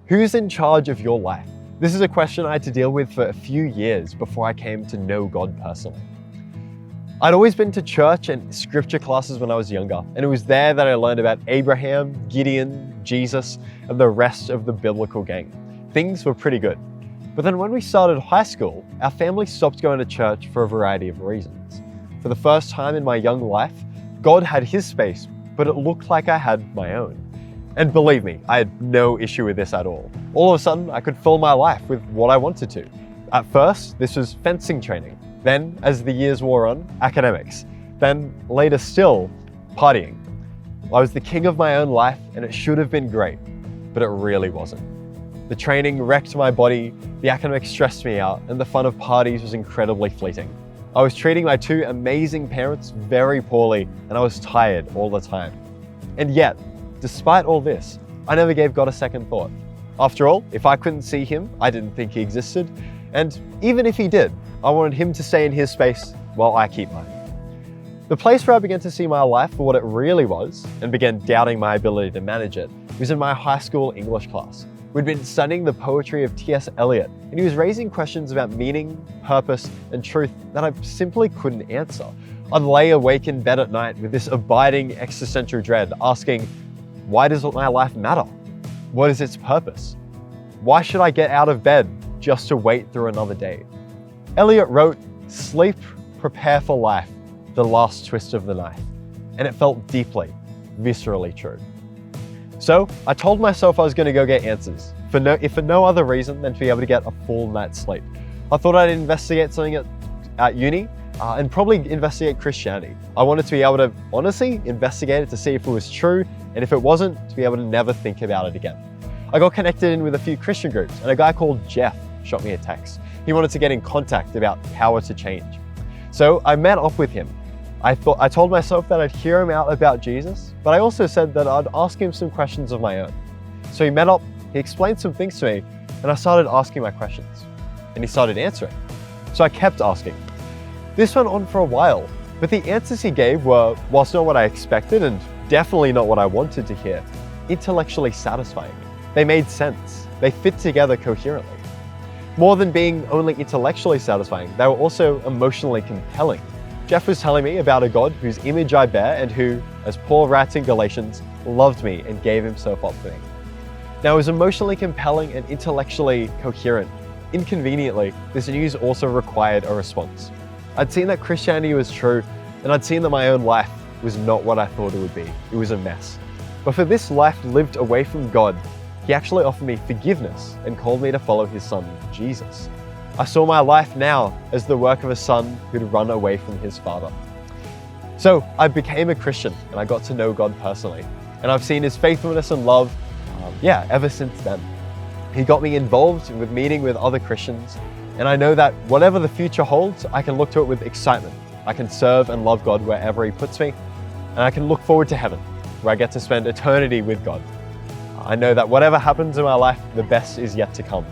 Who's in charge of your life? This is a question I had to deal with for a few years before I came to know God personally. I'd always been to church and scripture classes when I was younger, and it was there that I learned about Abraham, Gideon, Jesus, and the rest of the biblical gang. Things were pretty good. But then when we started high school, our family stopped going to church for a variety of reasons. For the first time in my young life, God had his space, but it looked like I had my own. And believe me, I had no issue with this at all. All of a sudden, I could fill my life with what I wanted to. At first, this was fencing training. Then, as the years wore on, academics. Then, later still, partying. I was the king of my own life, and it should have been great, but it really wasn't. The training wrecked my body, the academics stressed me out, and the fun of parties was incredibly fleeting. I was treating my two amazing parents very poorly, and I was tired all the time. And yet, despite all this, I never gave God a second thought. After all, if I couldn't see him, I didn't think he existed. And even if he did, I wanted him to stay in his space while I keep mine. The place where I began to see my life for what it really was and began doubting my ability to manage it was in my high school English class. We'd been studying the poetry of T.S. Eliot, and he was raising questions about meaning, purpose, and truth that I simply couldn't answer. I'd lay awake in bed at night with this abiding existential dread, asking, why does my life matter? What is its purpose? Why should I get out of bed just to wait through another day? Eliot wrote, "Sleep, prepare for life, the last twist of the knife." And it felt deeply, viscerally true. So I told myself I was going to go get answers, if for no other reason than to be able to get a full night's sleep. I thought I'd investigate something at uni and probably investigate Christianity. I wanted to be able to honestly investigate it to see if it was true, and if it wasn't, to be able to never think about it again. I got connected in with a few Christian groups, and a guy called Jeff shot me a text. He wanted to get in contact about power to change. So I met up with him. I told myself that I'd hear him out about Jesus, but I also said that I'd ask him some questions of my own. So he met up, he explained some things to me, and I started asking my questions. And he started answering. So I kept asking. This went on for a while, but the answers he gave were, whilst not what I expected and definitely not what I wanted to hear, intellectually satisfying. They made sense. They fit together coherently. More than being only intellectually satisfying, they were also emotionally compelling. Jeff was telling me about a God whose image I bear and who, as Paul writes in Galatians, loved me and gave himself up for me. Now, it was emotionally compelling and intellectually coherent. Inconveniently, this news also required a response. I'd seen that Christianity was true, and I'd seen that my own life was not what I thought it would be. It was a mess. But for this life lived away from God, he actually offered me forgiveness and called me to follow his son, Jesus. I saw my life now as the work of a son who'd run away from his father. So I became a Christian and I got to know God personally. And I've seen his faithfulness and love, ever since then. He got me involved with meeting with other Christians. And I know that whatever the future holds, I can look to it with excitement. I can serve and love God wherever he puts me. And I can look forward to heaven, where I get to spend eternity with God. I know that whatever happens in my life, the best is yet to come.